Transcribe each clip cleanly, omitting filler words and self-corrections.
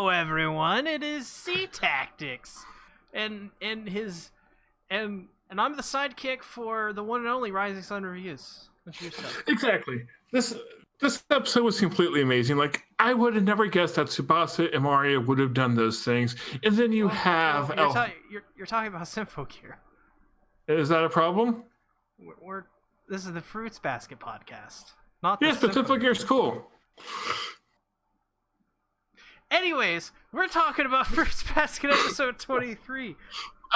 Hello, everyone. It is Sea Tactics, and I'm the sidekick for the one and only Rising Sun Reviews. What's your stuff? Exactly. This episode was completely amazing. Like, I would have never guessed that Tsubasa and Mario would have done those things. And then you have you're talking about Sympho Gear. Is that a problem? This is the Fruits Basket podcast, not yes, but Sympho Gear is cool. Anyways, we're talking about Fruits Basket episode 23.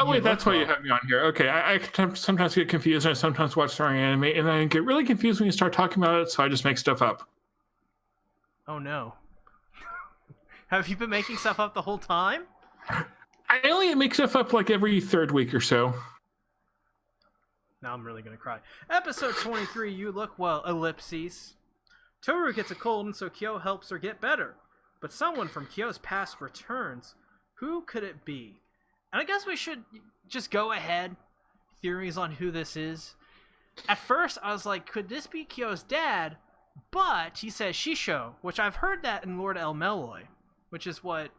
Oh wait, that's why you have me on here. Okay, I sometimes get confused, and I sometimes watch story anime, and I get really confused when you start talking about it, so I just make stuff up. Oh no. Have you been making stuff up the whole time? I only make stuff up like every third week or so. Now I'm really gonna cry. Episode 23, You Look Well, ellipses. Tohru gets a cold, and so Kyo helps her get better. But someone from Kyo's past returns. Who could it be? And I guess we should just go ahead. Theories on who this is. At first, I was like, could this be Kyo's dad? But he says Shisho, which I've heard that in Lord El Meloy, which is what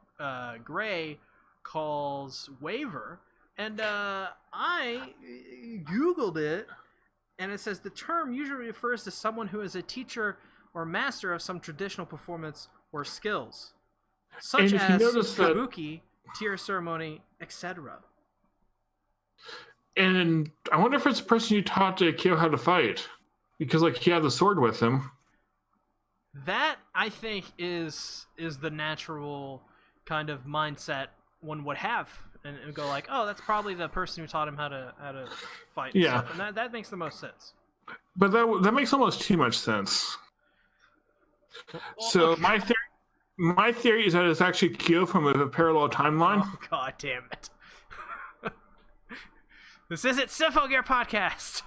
Gray calls Waver. And I Googled it, and it says the term usually refers to someone who is a teacher or master of some traditional performance or skills, such as kabuki, tear ceremony, etc. And I wonder if it's the person you taught to Kyo how to fight, because like he had the sword with him. That I think is the natural kind of mindset one would have, and go like, oh, that's probably the person who taught him how to fight. And yeah, stuff. And that makes the most sense. But that makes almost too much sense. Well, so okay. My theory is that it's actually Kyo from a parallel timeline. Oh, God damn it. This isn't Sympho Gear podcast.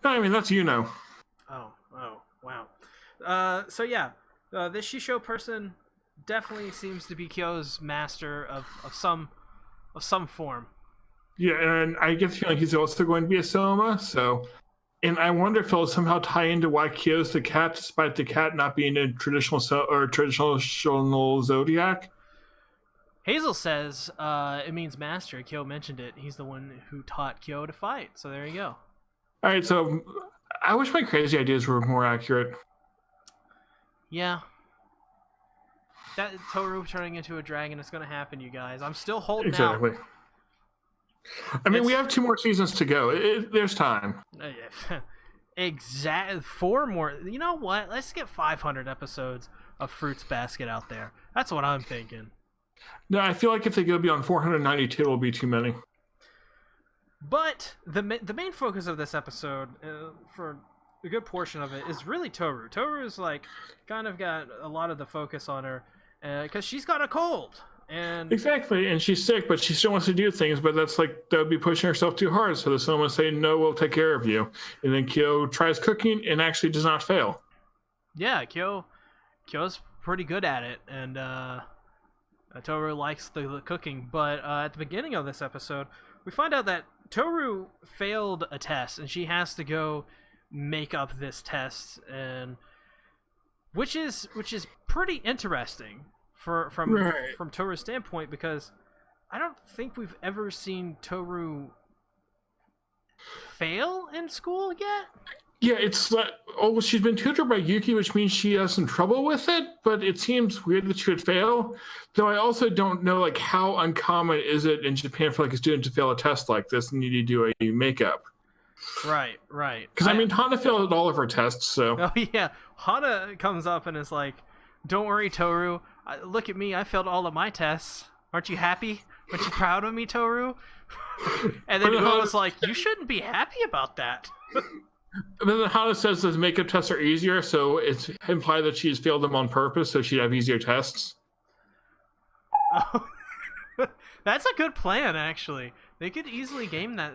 No, I mean, that's Oh, wow. So yeah, this Shisho person definitely seems to be Kyo's master of some form. Yeah, and I get the feeling he's also going to be a Soma, so... And I wonder if it'll somehow tie into why Kyo's the cat, despite the cat not being a traditional zodiac. Hazel says it means master. Kyo mentioned it. He's the one who taught Kyo to fight. So there you go. All right, so I wish my crazy ideas were more accurate. Yeah. That Tohru turning into a dragon is going to happen, you guys. I'm still holding out. I mean, we have 2 more seasons to go. There's time. Exactly. 4 more. You know what? Let's get 500 episodes of Fruits Basket out there. That's what I'm thinking. No, I feel like if they go beyond 492, it'll be too many. But the main focus of this episode, for a good portion of it, is really Tohru. Tohru is like kind of got a lot of the focus on her because she's got a cold. And exactly, and she's sick, but she still wants to do things, but that would be pushing herself too hard, so the someone would say, no, we'll take care of you. And then Kyo tries cooking and actually does not fail. Yeah, Kyo's pretty good at it, and Tohru likes the cooking, but at the beginning of this episode, we find out that Tohru failed a test, and she has to go make up this test, and which is pretty interesting. From Tohru's standpoint, because I don't think we've ever seen Tohru fail in school yet. Yeah, it's like, she's been tutored by Yuki, which means she has some trouble with it, but it seems weird that she would fail. Though I also don't know like how uncommon is it in Japan for like a student to fail a test like this and need to do a makeup. Right. Because I mean, Hana failed all of her tests, so. Oh yeah, Hana comes up and is like, "Don't worry, Tohru. Look at me, I failed all of my tests. Aren't you happy? Aren't you proud of me, Tohru?" And then Uo was like, you shouldn't be happy about that. But then Hana says those makeup tests are easier, so it's implied that she's failed them on purpose, so she'd have easier tests. Oh, that's a good plan, actually. They could easily game that,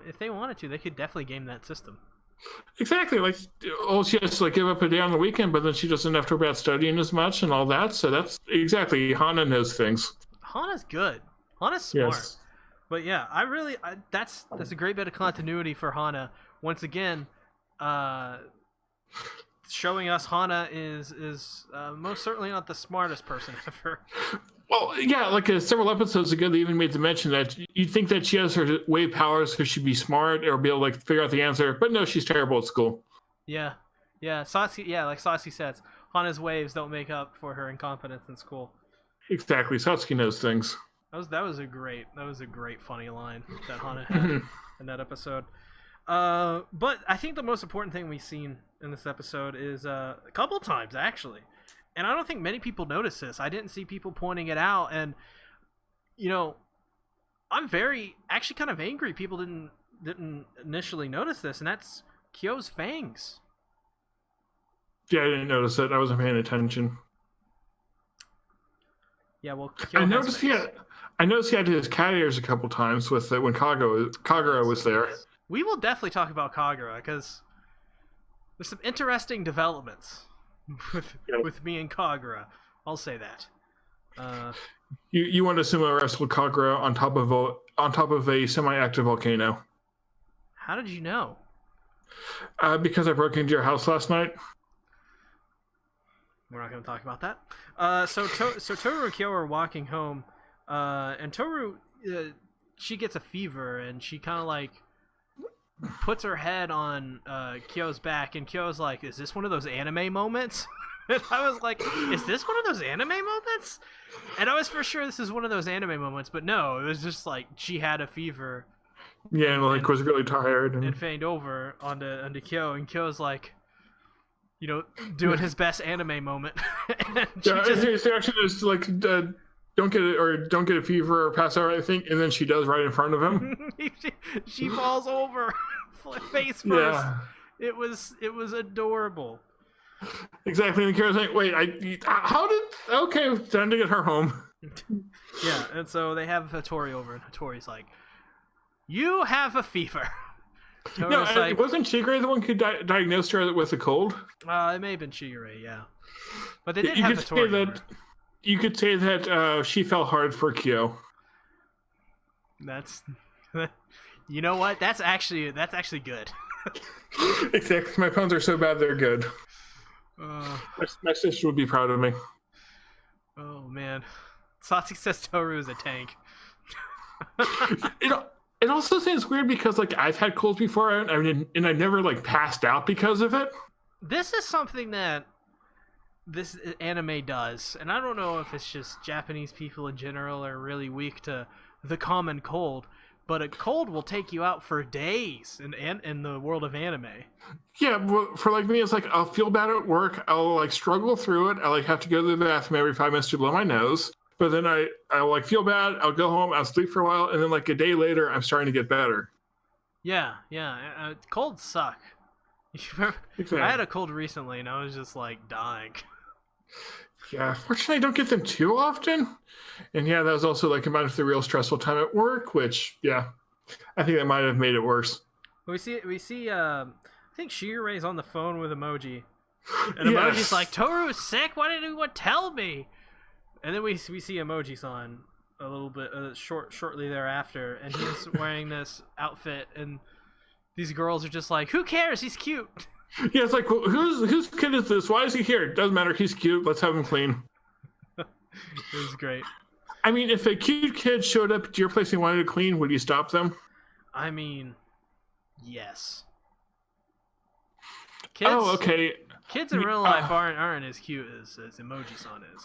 if they wanted to, they could definitely game that system. Exactly, like, she has to like give up a day on the weekend, but then she doesn't have to worry about studying as much and all that. So that's exactly, Hana knows things. Hana's good. Hana's smart. Yes. But yeah, that's a great bit of continuity for Hana. Once again, showing us Hana is most certainly not the smartest person ever. Well, yeah, like several episodes ago, they even made the mention that you'd think that she has her wave powers because she'd be smart or be able to like figure out the answer, but no, she's terrible at school. Yeah, yeah. Sasuke, yeah, like Sasuke says, Hana's waves don't make up for her incompetence in school. Exactly, Satsuki knows things. That was a great funny line that Hana had in that episode. But I think the most important thing we've seen in this episode is a couple times actually, and I don't think many people notice this. I didn't see people pointing it out, and you know, I'm actually kind of angry people didn't initially notice this, and that's Kyo's fangs. Yeah, I didn't notice it. I wasn't paying attention. Yeah, well, Kyo I has noticed fangs. I noticed he had his cat ears a couple times with when Kagura was there. We will definitely talk about Kagura because there's some interesting developments with me and Kagura. I'll say that. You want to sumo wrestle Kagura on top of a semi-active volcano? How did you know? Because I broke into your house last night. We're not going to talk about that. So Tohru and Kyo are walking home, and Tohru, she gets a fever, and she kind of like puts her head on Kyo's back, and Kyo's like, "Is this one of those anime moments?" And I was like, "Is this one of those anime moments?" And I was for sure this is one of those anime moments, but no, it was just like she had a fever. Yeah, and like was really tired and feigned over onto Kyo, and Kyo's like, you know, doing his best anime moment. His reaction is like, don't get a fever or pass out or anything, and then she does right in front of him. she falls over, face first. Yeah. It was adorable. Exactly, and Kara's like, wait, okay, time to get her home. Yeah, and so they have Hattori over, and Hattori's like, you have a fever. No, like, wasn't Shigure the one who diagnosed her with a cold? It may have been Shigure, yeah. But they did have Hattori. You could say that she fell hard for Kyo. That's, you know what? That's actually good. Exactly. My puns are so bad they're good. My sister would be proud of me. Oh man, Sasuke says Tohru is a tank. It also seems weird because like I've had colds before, and I never like passed out because of it. This is something that this anime does, and I don't know if it's just Japanese people in general are really weak to the common cold, but a cold will take you out for days in the world of anime. Yeah, well, for like me, it's like I'll feel bad at work, I'll like struggle through it, I like have to go to the bathroom every 5 minutes to blow my nose. But then I'll like feel bad, I'll go home, I'll sleep for a while, and then like a day later, I'm starting to get better. Yeah. Colds suck. Exactly. I had a cold recently, and I was just like dying. Yeah, fortunately, I don't get them too often. And yeah, that was also like combined with the real stressful time at work, which, yeah, I think that might have made it worse. We see, I think Shigeru's on the phone with Emoji. And Emoji's like, Tohru is sick? Why didn't anyone tell me? And then we see Emoji-san a little bit shortly thereafter, and he's wearing this outfit, and these girls are just like, who cares? He's cute. Yeah, it's like, well, whose kid is this? Why is he here? Doesn't matter. He's cute. Let's have him clean. It was great. I mean, if a cute kid showed up to your place and wanted to clean, would you stop them? I mean, yes. Kids, okay. Kids in real life aren't as cute as Emoji-san is.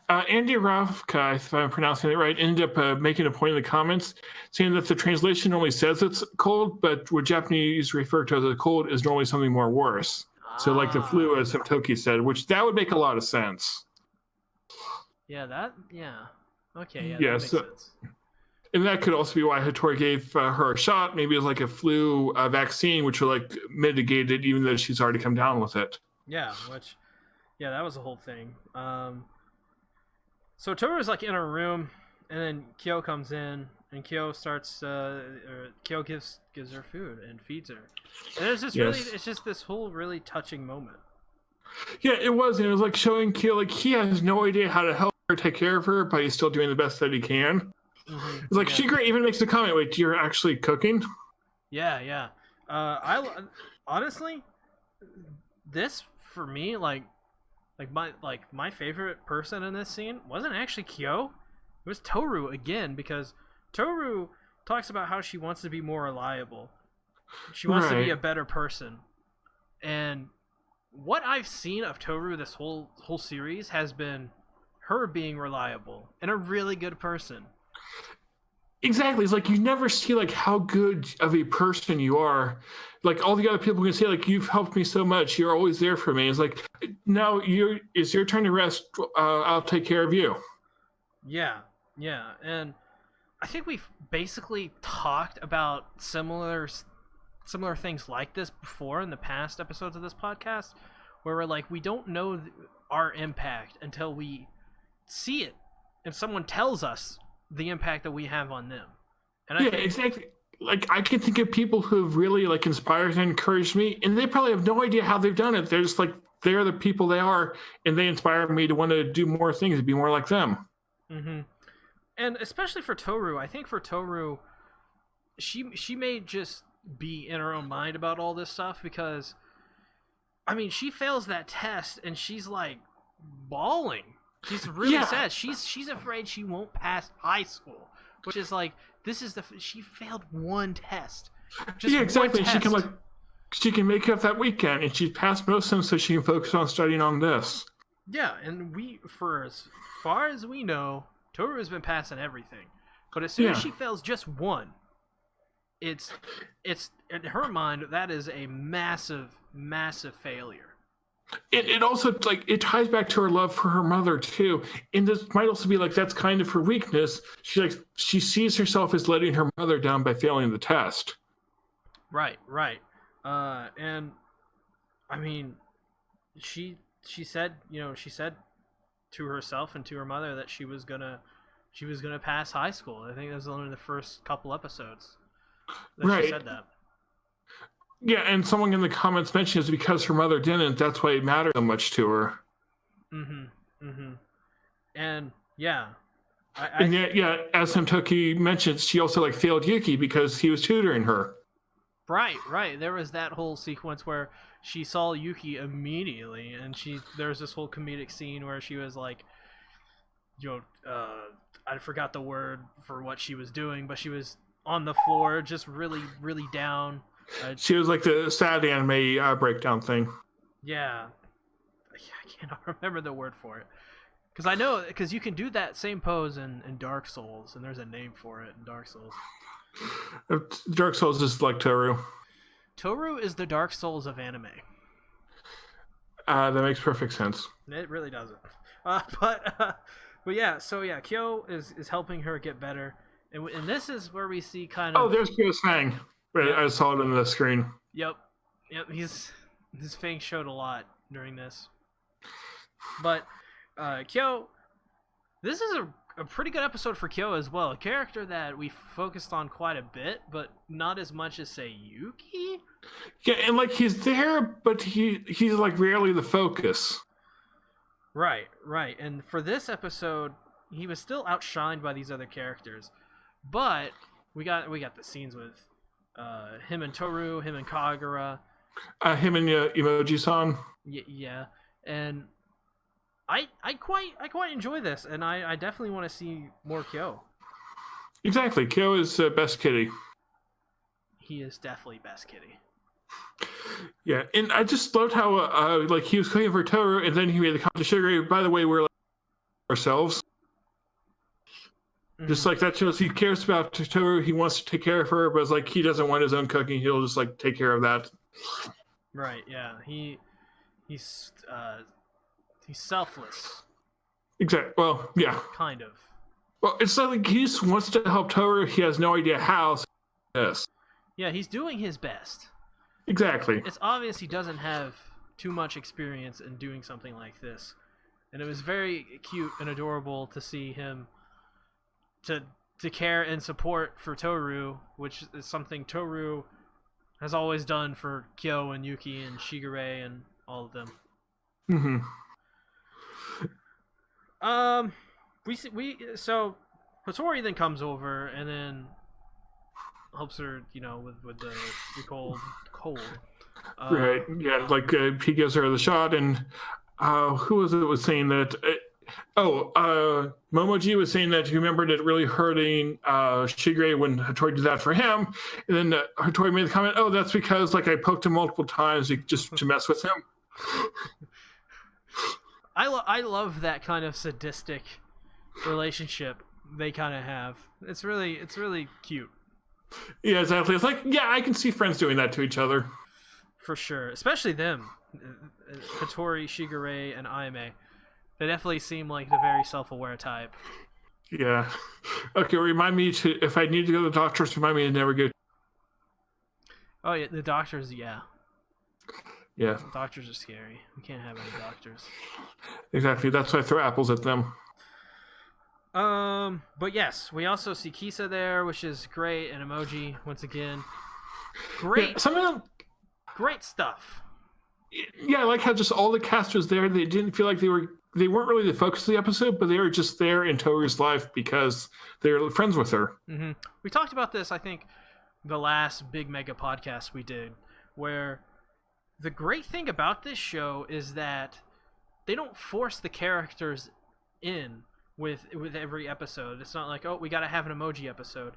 Andy Ravka, if I'm pronouncing it right, ended up making a point in the comments saying that the translation only says it's cold, but what Japanese refer to as a cold is normally something more worse. So like the flu, as Toki said, which that would make a lot of sense. Yeah, okay, yeah, that makes sense. And that could also be why Hattori gave her a shot. Maybe it was like a flu vaccine, which would like mitigate it, even though she's already come down with it. Yeah, that was the whole thing. So Tohru's like in her room, and then Kyo comes in, and Kyo starts. Kyo gives her food and feeds her. And it's just this whole really touching moment. Yeah, it was, and it was like showing Kyo like he has no idea how to help her take care of her, but he's still doing the best that he can. Mm-hmm. It's like Shigure even makes the comment, "Wait, you're actually cooking?" Yeah. I honestly, this for me like my favorite person in this scene wasn't actually Kyo. It was Tohru again, because Tohru talks about how she wants to be more reliable. She wants to be a better person. And what I've seen of Tohru this whole series has been her being reliable and a really good person. Exactly. It's like you never see like how good of a person you are. Like all the other people can say, like, you've helped me so much. You're always there for me. It's like, now it's your turn to rest. I'll take care of you. Yeah. And I think we've basically talked about similar things like this before in the past episodes of this podcast, where we're like, we don't know our impact until we see it and someone tells us the impact that we have on them. And I think, exactly. Like, I can think of people who have really like inspired and encouraged me, and they probably have no idea how they've done it. They're just like, they're the people they are, and they inspire me to want to do more things and be more like them. Mm-hmm. And especially for Tohru, I think for Tohru, she may just be in her own mind about all this stuff, because I mean, she fails that test and she's like bawling. She's really sad. She's afraid she won't pass high school, which is like, she failed one test. Just exactly. One test. She can make it up that weekend, and she's passed most of them, so she can focus on studying on this. Yeah, and for as far as we know, Tohru has been passing everything. But as soon as she fails just one, it's in her mind, that is a massive failure. It also, like, it ties back to her love for her mother too, and this might also be like, that's kind of her weakness. She sees herself as letting her mother down by failing the test. Right. And I mean, she said to herself and to her mother that she was gonna pass high school. I think that was only the first couple episodes that she said that. Yeah, and someone in the comments mentioned it's because her mother didn't. That's why it mattered so much to her. And yeah, as Himtoki mentioned, she also like failed Yuki because he was tutoring her. Right. There was that whole sequence where she saw Yuki immediately, and there was this whole comedic scene where she was like, I forgot the word for what she was doing, but she was on the floor, just really, really down. She was like the sad anime breakdown thing. Yeah, I cannot remember the word for it. Because you can do that same pose in Dark Souls, and there's a name for it in Dark Souls. Dark Souls is like Tohru. Tohru is the Dark Souls of anime. That makes perfect sense. It really doesn't. But yeah, so yeah, Kyo is helping her get better, and this is where we see kind of. Oh, there's Kyo's Fang. Yep. I saw it on the screen. Yep. His Fang showed a lot during this. But Kyo, this is a pretty good episode for Kyo as well. A character that we focused on quite a bit, but not as much as, say, Yuki. Yeah, and like he's there, but he's like rarely the focus. Right. And for this episode, he was still outshined by these other characters. But we got the scenes with him and Tohru, him and Kagura, him and Emoji-san. Yeah, and I quite enjoy this, and I definitely want to see more Kyo. Exactly, Kyo is best kitty. He is definitely best kitty. Yeah, and I just loved how like he was cooking for Tohru, and then he made the comment to Sugar. By the way, we're like ourselves. Just like that shows he cares about Tohru. He wants to take care of her, but it's like he doesn't want his own cooking. He'll just like take care of that. Right. Yeah. He's selfless. Exactly. Well, yeah. Kind of. Well, it's not like he just wants to help Tohru. He has no idea how. So yes. Yeah, he's doing his best. Exactly. It's obvious he doesn't have too much experience in doing something like this, and it was very cute and adorable to see him. To care and support for Tohru, which is something Tohru has always done for Kyo and Yuki and Shigure and all of them. So Hattori then comes over and then helps her, with the cold. Right. Yeah. Like he gives her the shot, and who was it was saying that? Momoji was saying that he remembered it really hurting Shigure when Hattori did that for him, and then Hattori made the comment, "Oh, that's because like I poked him multiple times just to mess with him." I love that kind of sadistic relationship they kind of have. It's really cute. Yeah, exactly. It's like, yeah, I can see friends doing that to each other. For sure, especially them, Hattori, Shigure, and Aime. They definitely seem like the very self-aware type. Yeah. Okay, remind me if I need to go to the doctors, remind me to never go. Oh yeah, the doctors, yeah. Yeah. The doctors are scary. We can't have any doctors. Exactly. That's why I throw apples at them. But yes, we also see Kisa there, which is great, and Emoji once again. Great. Yeah, great stuff. Yeah, I like how just all the cast was there. They didn't feel like they weren't really the focus of the episode, but they were just there in Toru's life because they're friends with her. Mm-hmm. We talked about this, I think, the last big mega podcast we did, where the great thing about this show is that they don't force the characters in with every episode. It's not like, oh, we got to have an Emoji episode.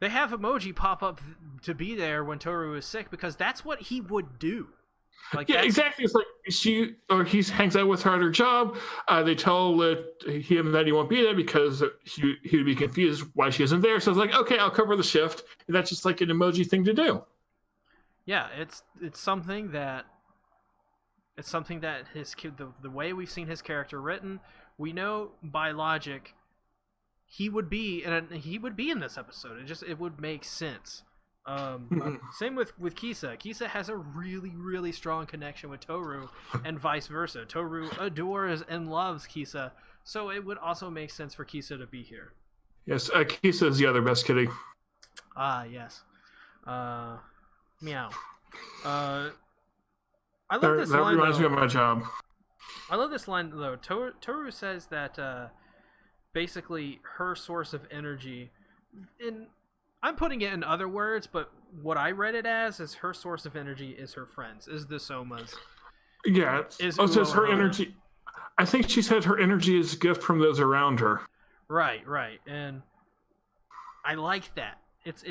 They have Emoji pop up to be there when Toru is sick because that's what he would do. Like, yeah, exactly. It's like he hangs out with her at her job. They tell him that he won't be there because he would be confused why she isn't there. So it's like, okay, I'll cover the shift. And that's just like an Emoji thing to do. Yeah, it's something that his the way we've seen his character written, we know by logic he would be in this episode. It would make sense. Same with Kisa. Kisa has a really, really strong connection with Toru, and vice versa. Toru adores and loves Kisa, so it would also make sense for Kisa to be here. Yes, Kisa is the other best kitty. Ah, yes. Meow. I love this line. That reminds me of my job. I love this line though. Toru says that basically her source of energy, in I'm putting it in other words, but what I read it as is her source of energy is her friends, is the Somas. Yeah. So it's her energy. I think she said her energy is a gift from those around her. Right, and I like that. It's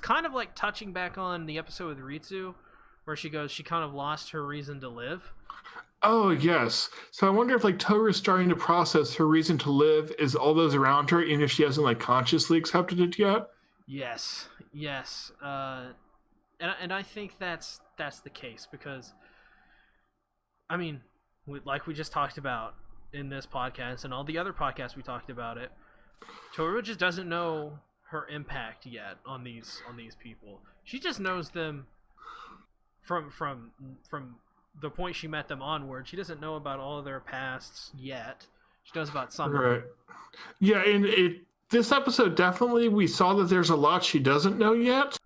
kind of like touching back on the episode with Ritsu, where she kind of lost her reason to live. Oh, yes. So I wonder if, like, Toru's starting to process her reason to live is all those around her, even if she hasn't, like, consciously accepted it yet? Yes. And I think that's the case, because, I mean, like we just talked about in this podcast and all the other podcasts we talked about it, Toru just doesn't know her impact yet on these people. She just knows them from the point she met them onward. She doesn't know about all of their pasts yet. She knows about some. Right. Yeah, and this episode definitely we saw that there's a lot she doesn't know yet.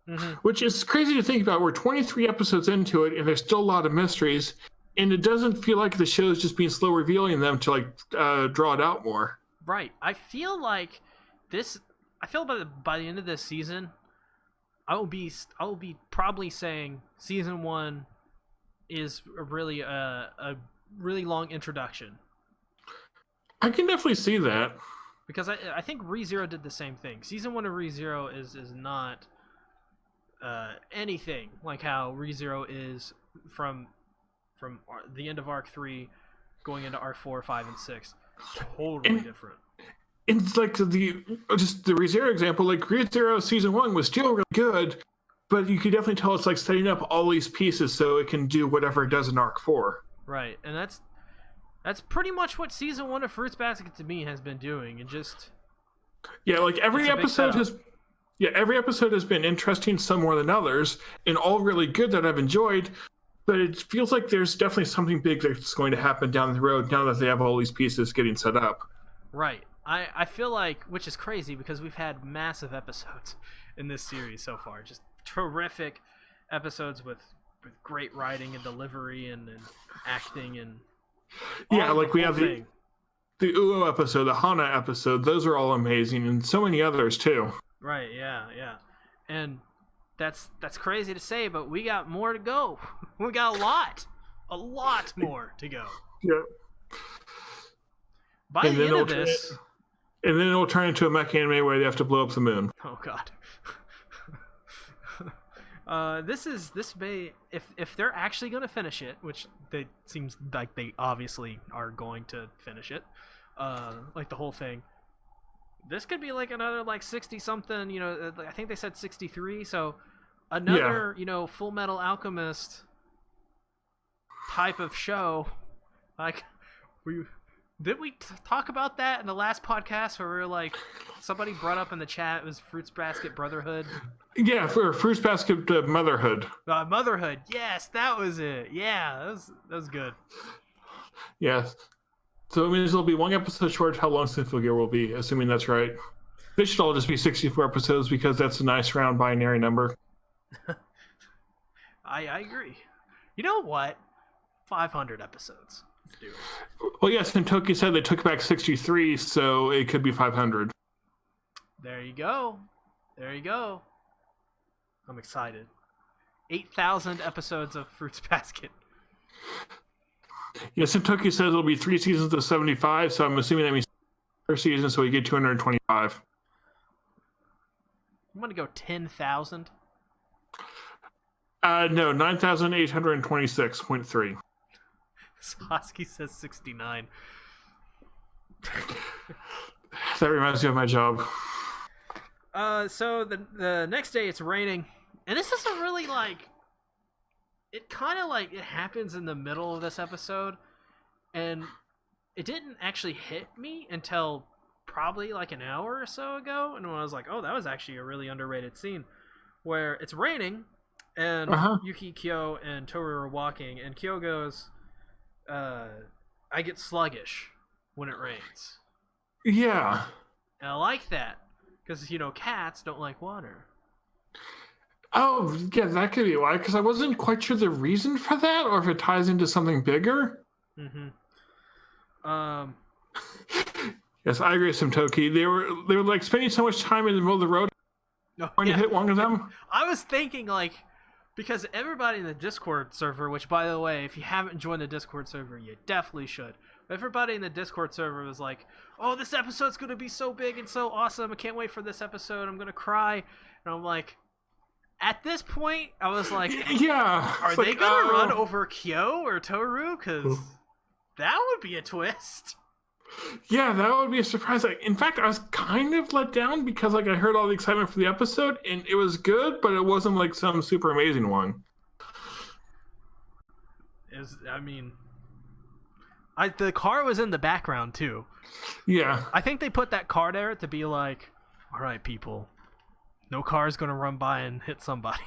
Mm-hmm. Which is crazy to think about. We're 23 episodes into it, and there's still a lot of mysteries, and it doesn't feel like the show is just being slow revealing them to draw it out more. Right. I feel like by the end of this season, I will be probably saying season 1 is a really long introduction. I can definitely see that, because I think ReZero did the same thing. Season 1 of ReZero is not anything like how ReZero is from the end of Arc 3 going into Arc 4, 5, and 6. Totally different. And like the ReZero example, like ReZero season 1 was still really good, but you could definitely tell it's like setting up all these pieces so it can do whatever it does in Arc 4. Right, and that's pretty much what season 1 of Fruits Basket to me has been doing, and just like every episode has been interesting, some more than others, and all really good that I've enjoyed. But it feels like there's definitely something big that's going to happen down the road now that they have all these pieces getting set up. Right. I feel like, which is crazy because we've had massive episodes in this series so far. Just terrific episodes with great writing and delivery and acting and like we have the Uo episode, the Hana episode. Those are all amazing, and so many others too. Right, yeah. And that's crazy to say, but we got more to go. We got a lot more to go. Yeah. By the end of this, and then it'll turn into a mech anime where they have to blow up the moon. oh god. This may, if they're actually going to finish it, which it seems like they obviously are going to finish it, like the whole thing. This could be like another like 60 something, you know, I think they said 63, so another, you know, Full Metal Alchemist type of show. Like, did we talk about that in the last podcast where we were like, somebody brought up in the chat, it was Fruits Basket Brotherhood? Yeah, for Fruits Basket Motherhood. Motherhood, yes, that was it. Yeah, that was good. Yes. So it means it'll be one episode short how long Sinful Gear will be, assuming that's right. They should all just be 64 episodes because that's a nice round binary number. I agree. You know what? 500 episodes. Let's do it. Well, yes, and Toki said they took back 63, so it could be 500. There you go. There you go. I'm excited. 8,000 episodes of Fruits Basket. Yes, and Toki says it'll be 3 seasons of 75, so I'm assuming that means 4 seasons, so we get 225. I'm going to go 10,000. No, 9,826.3. Sasuke says 69. That reminds me of my job. So the next day it's raining, and this isn't really like, it kind of like, it happens in the middle of this episode, and it didn't actually hit me until probably like an hour or so ago, and when I was like, oh, that was actually a really underrated scene, where it's raining, and Yuki, Kyo, and Tohru are walking, and Kyo goes, I get sluggish when it rains. Yeah. And I like that, because, you know, cats don't like water. Oh, yeah, that could be why, because I wasn't quite sure the reason for that, or if it ties into something bigger. Mm-hmm. Yes, I agree with some Toki. They were like spending so much time in the middle of the road when you hit one of them. I was thinking, like, because everybody in the Discord server, which, by the way, if you haven't joined the Discord server, you definitely should. Everybody in the Discord server was like, oh, this episode's going to be so big and so awesome. I can't wait for this episode. I'm going to cry. And I'm like, at this point, I was like, yeah, are they like, going to run over Kyo or Tohru? Because that would be a twist. Yeah, that would be a surprise. Like, in fact, I was kind of let down because like I heard all the excitement for the episode, and it was good, but it wasn't like some super amazing one. The car was in the background too. Yeah. I think they put that car there to be like, all right, people, no car is going to run by and hit somebody.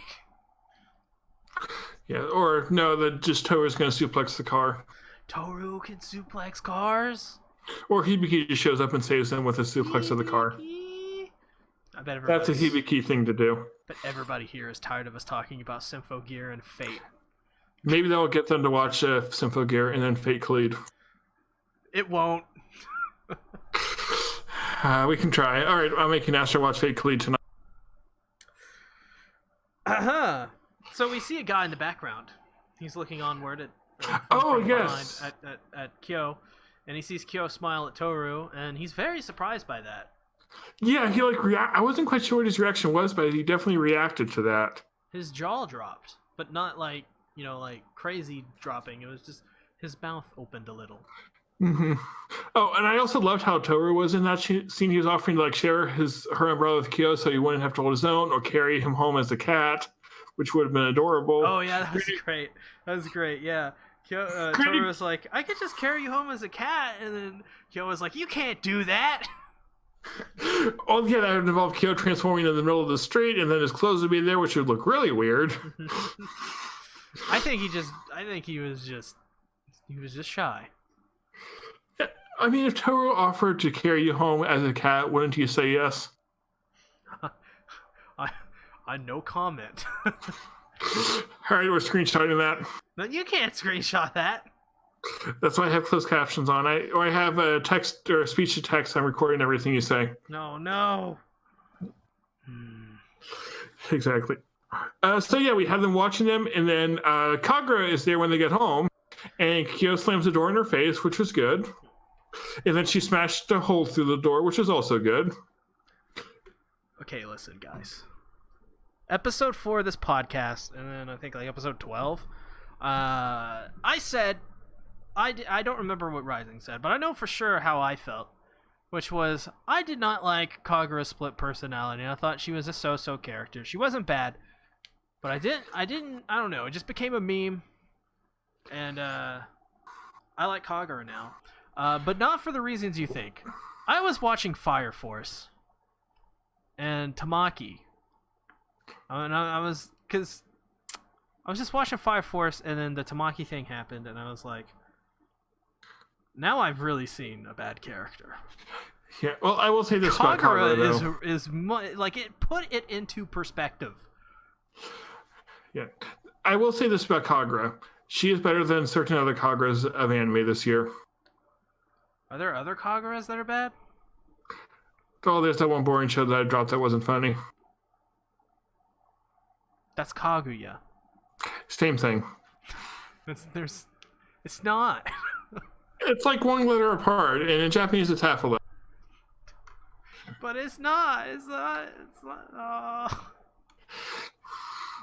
Yeah, or no, that just Tohru's going to suplex the car. Tohru can suplex cars? Or Hibiki just shows up and saves them with a suplex of the car. I bet that's a Hibiki thing to do. But everybody here is tired of us talking about Sympho Gear and Fate. Maybe that will get them to watch Sympho Gear and then Fate Khalid. It won't. We can try. All right, I'm making Astro watch Fate Khalid tonight. So we see a guy in the background. He's looking onward at Kyo. And he sees Kyo smile at Tohru, and he's very surprised by that. Yeah, he I wasn't quite sure what his reaction was, but he definitely reacted to that. His jaw dropped, but not like, you know, like crazy dropping. It was just his mouth opened a little. Mm-hmm. Oh, and I also loved how Tohru was in that scene. He was offering to like share her umbrella with Kyo so he wouldn't have to hold his own or carry him home as a cat, which would have been adorable. Oh yeah, that was great. That was great. Yeah. Tohru was like, I could just carry you home as a cat, and then Kyo was like, you can't do that. Oh yeah, that would involve Kyo transforming in the middle of the street, and then his clothes would be there, which would look really weird. I think he was just shy. Yeah, I mean, if Tohru offered to carry you home as a cat, wouldn't you say yes? I no comment. All right, we're screenshotting that. No, you can't screenshot that. That's why I have closed captions on. I have a text or a speech to text. I'm recording everything you say. No. Exactly. So yeah, we have them watching them, and then Kagura is there when they get home, and Kyo slams the door in her face, which was good. And then she smashed a hole through the door, which was also good. Okay, listen, guys. Episode 4 of this podcast, and then I think like episode 12, I said, I don't remember what Rising said, but I know for sure how I felt, which was I did not like Kagura's split personality. I thought she was a so-so character. She wasn't bad, but I don't know. It just became a meme, and I like Kagura now, but not for the reasons you think. I was watching Fire Force and Tamaki. And I was just watching Fire Force, and then the Tamaki thing happened, and I was like, now I've really seen a bad character. Yeah, well, I will say this about Kagura, though. is like, it put it into perspective. Yeah, I will say this about Kagura. She is better than certain other Kaguras of anime this year. Are there other Kaguras that are bad? Oh, there's that one boring show that I dropped that wasn't funny. That's Kaguya. Same thing. It's not. It's like one letter apart, and in Japanese it's half a letter. But it's not. It's not. Oh.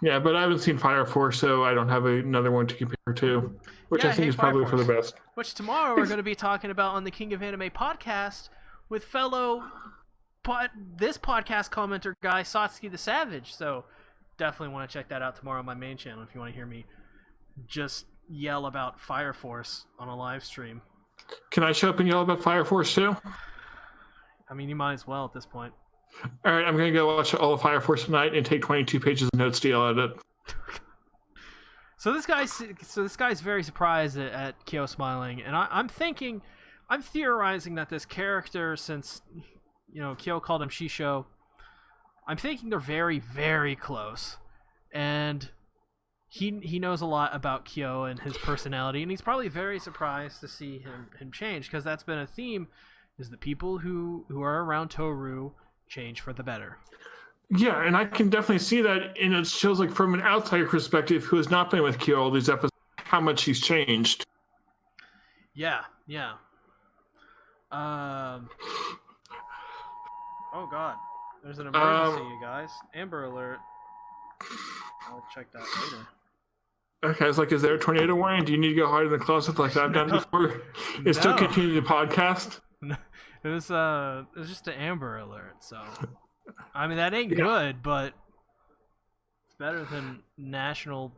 Yeah, but I haven't seen Fire Force, so I don't have another one to compare to, which I think is probably for the best. Which tomorrow we're going to be talking about on the King of Anime podcast with fellow this podcast commenter guy Satsuki the Savage. So definitely want to check that out tomorrow on my main channel if you want to hear me just yell about Fire Force on a live stream. Can I show up and yell about Fire Force too? I mean, you might as well at this point. All right, I'm going to go watch all of Fire Force tonight and take 22 pages of notes to yell at it. So this guy's very surprised at Kyo smiling, and I'm theorizing that this character, since Kyo called him Shisho, I'm thinking they're very, very close, and he knows a lot about Kyo and his personality, and he's probably very surprised to see him change, because that's been a theme, is the people who are around Tohru change for the better. Yeah, and I can definitely see that, and it shows, like, from an outsider perspective who has not been with Kyo all these episodes, how much he's changed. Yeah. Oh god, there's an emergency, you guys. Amber alert. I'll check that later. Okay, I was like, is there a tornado warning? Do you need to go hide in the closet like I've done before? And still continue the podcast? It was just an Amber alert, so I mean that ain't good, but it's better than national,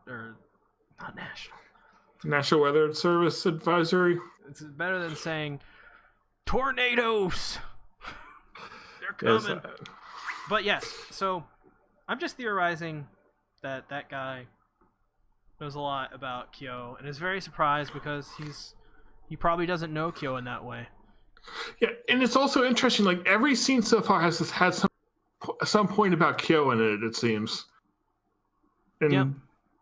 or not national. National Weather Service advisory. It's better than saying tornadoes. They're coming. Yes. But yes, so I'm just theorizing that guy knows a lot about Kyo and is very surprised because he probably doesn't know Kyo in that way. Yeah, and it's also interesting. Like every scene so far has had some point about Kyo in it. It seems. And yep.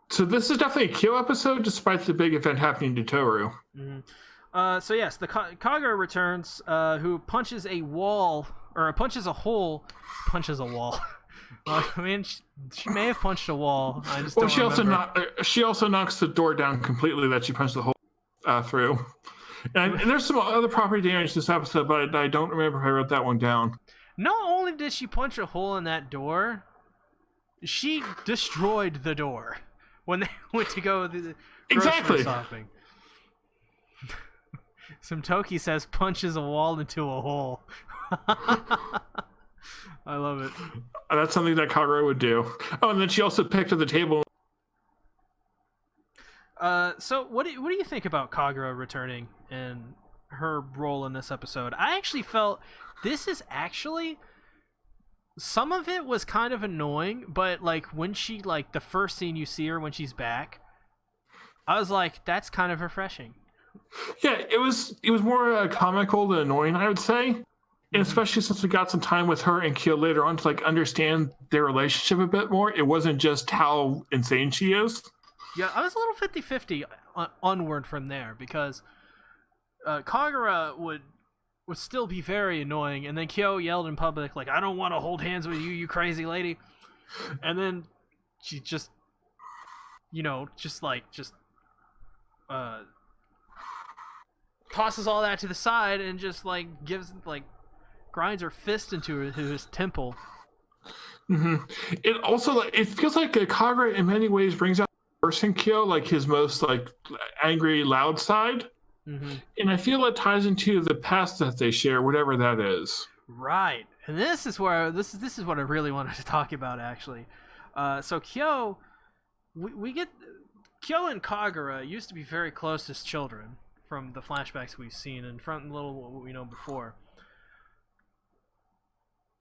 So this is definitely a Kyo episode, despite the big event happening to Tohru. Mm-hmm. So yes, the Kagura returns, who punches a wall or punches a hole, punches a wall. Well, I mean, she may have punched a wall. I just don't remember. She also knocks the door down completely that she punched the hole through. And there's some other property damage this episode, but I don't remember if I wrote that one down. Not only did she punch a hole in that door, she destroyed the door when they went to go the grocery shopping. Some Toki says punches a wall into a hole. I love it. That's something that Kagura would do. Oh, and then she also picked up the table. So what do you think about Kagura returning and her role in this episode? I actually felt this is actually, some of it was kind of annoying, but like when she, like the first scene you see her when she's back, I was like, that's kind of refreshing. Yeah, it was more comical than annoying, I would say. And especially since we got some time with her and Kyo later on to like understand their relationship a bit more. It wasn't just how insane she is. Yeah, I was a little 50-50 onward from there, because Kagura would still be very annoying, and then Kyo yelled in public, like, I don't want to hold hands with you, you crazy lady. And then she just, tosses all that to the side and just grinds her fist into his temple. Mm-hmm. It also it feels like Kagura in many ways brings out the worst in Kyo, like his most angry, loud side. Mm-hmm. And I feel it ties into the past that they share, whatever that is. Right, and this is what I really wanted to talk about actually. So Kyo, we get Kyo and Kagura used to be very close as children from the flashbacks we've seen and from the little what we know before.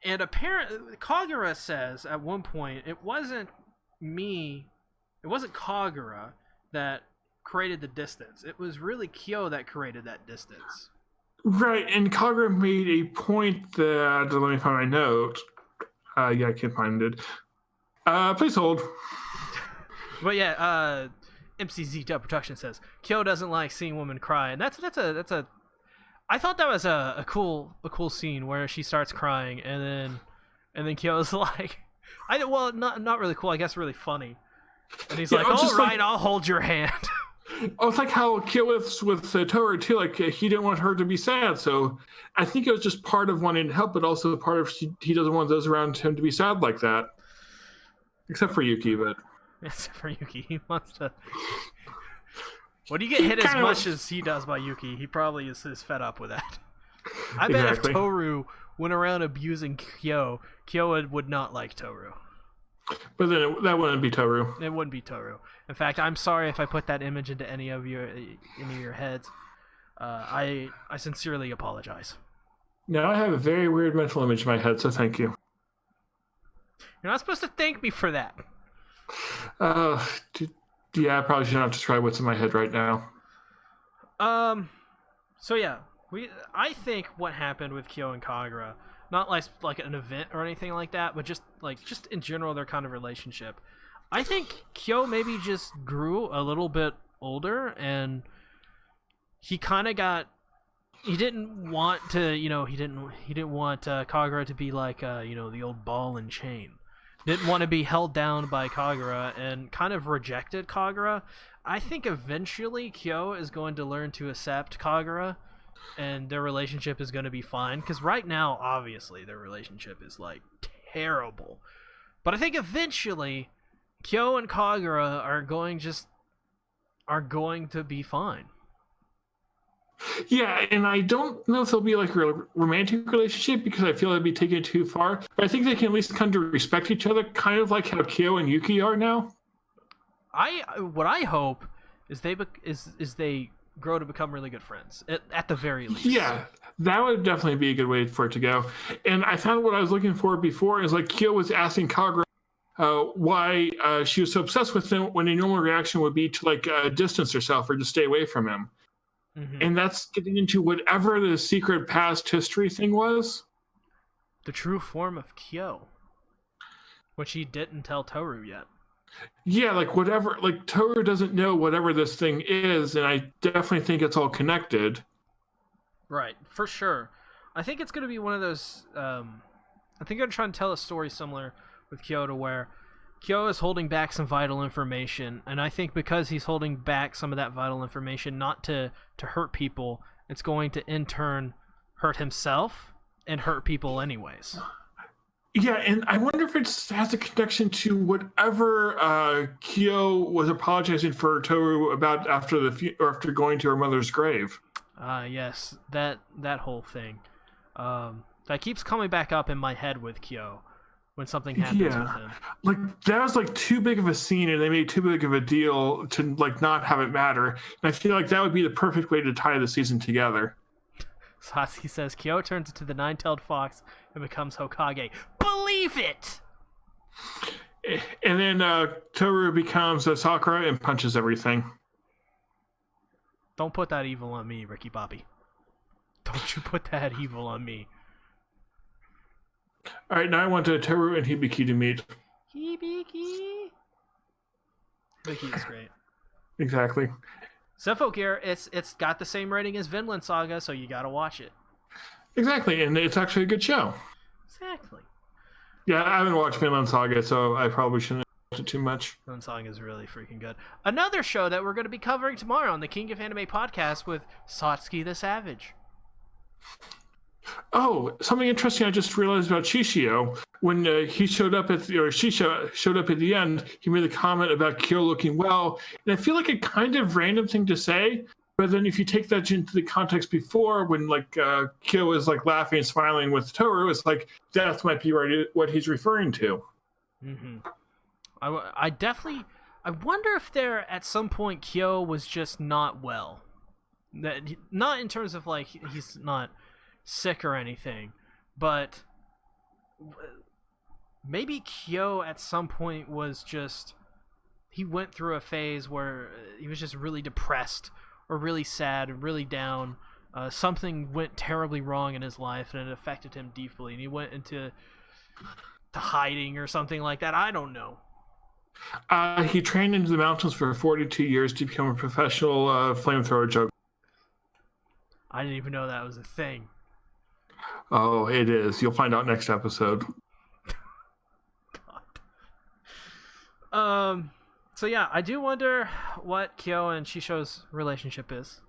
And apparently, Kagura says at one point, it wasn't Kagura that created the distance. It was really Kyo that created that distance. Right, and Kagura made a point that, let me find my note. Yeah, I can't find it. Please hold. But yeah, MCZ Dub Production says Kyo doesn't like seeing women cry, and that's a. I thought that was a cool scene where she starts crying and then Kyo's like, not really cool, I guess really funny, and he's like, all right, I'll hold your hand. Oh, it's like how Kyo with Tohru too. Like he didn't want her to be sad, so I think it was just part of wanting to help, but also part of he doesn't want those around him to be sad like that. Except for Yuki, but except for Yuki, he wants to. When you get hit as much as he does by Yuki, he probably is fed up with that. I bet if Tohru went around abusing Kyo would not like Tohru. But then that wouldn't be Tohru. It wouldn't be Tohru. In fact, I'm sorry if I put that image into any of your heads. I sincerely apologize. Now I have a very weird mental image in my head, so thank you. You're not supposed to thank me for that. Yeah, I probably shouldn't have to try what's in my head right now. So yeah, I think what happened with Kyo and Kagura, not like an event or anything like that, but just in general their kind of relationship. I think Kyo maybe just grew a little bit older, and he kind of got. He didn't want to, he didn't want Kagura to be like, the old ball and chain. Didn't want to be held down by Kagura and kind of rejected Kagura. I think eventually Kyo is going to learn to accept Kagura and their relationship is going to be fine. Because right now, obviously, their relationship is terrible. But I think eventually Kyo and Kagura are going to be fine. Yeah, and I don't know if they'll be a romantic relationship because I feel that'd be taking it too far. But I think they can at least come to respect each other, kind of like how Kyo and Yuki are now. What I hope is they grow to become really good friends at the very least. Yeah, that would definitely be a good way for it to go. And I found what I was looking for before is Kyo was asking Kagura why she was so obsessed with him when a normal reaction would be to distance herself or just stay away from him. Mm-hmm. And that's getting into whatever the secret past history thing was. The true form of Kyo. Which he didn't tell Tohru yet. Yeah, whatever, Tohru doesn't know whatever this thing is, and I definitely think it's all connected. Right, for sure. I think it's going to be one of those, I think I'm going to try and tell a story similar with Kyo to where Kyo is holding back some vital information, and I think because he's holding back some of that vital information not to hurt people, it's going to in turn hurt himself and hurt people anyways. Yeah, and I wonder if it has a connection to whatever Kyo was apologizing for Tohru about after going to her mother's grave. Yes, that whole thing. That keeps coming back up in my head with Kyo. When something happens with him. That was too big of a scene and they made too big of a deal to not have it matter. And I feel that would be the perfect way to tie the season together. Sasuke says Kyo turns into the nine-tailed fox and becomes Hokage. Believe it! And then Tohru becomes Sakura and punches everything. Don't put that evil on me, Ricky Bobby. Don't you put that evil on me. All right, now I want Tohru and Hibiki to meet. Hibiki is great. Exactly. Zenfo Gear, it's got the same rating as Vinland Saga, so you gotta watch it. Exactly, and it's actually a good show. Exactly. Yeah, I haven't watched Vinland Saga, so I probably shouldn't loved it too much. That song is really freaking good. Another show that we're going to be covering tomorrow on the King of Anime podcast with Satsuki the Savage. Oh, something interesting I just realized about Shishio. When he showed up she showed up at the end, he made a comment about Kyo looking well, and I feel like a kind of random thing to say. But then if you take that into the context before, when Kyo is laughing and smiling with Tohru, it's like that might be what he's referring to. Mm-hmm. I wonder if there at some point Kyo was just not well. Not in terms of he's not sick or anything, but maybe Kyo at some point was just, he went through a phase where he was just really depressed or really sad and really down. Something went terribly wrong in his life and it affected him deeply, and he went into hiding or something like that. I don't know. He trained into the mountains for 42 years to become a professional flamethrower juggler. I didn't even know that was a thing. Oh, it is. You'll find out next episode. God. So yeah, I do wonder what Kyo and Shisho's relationship is.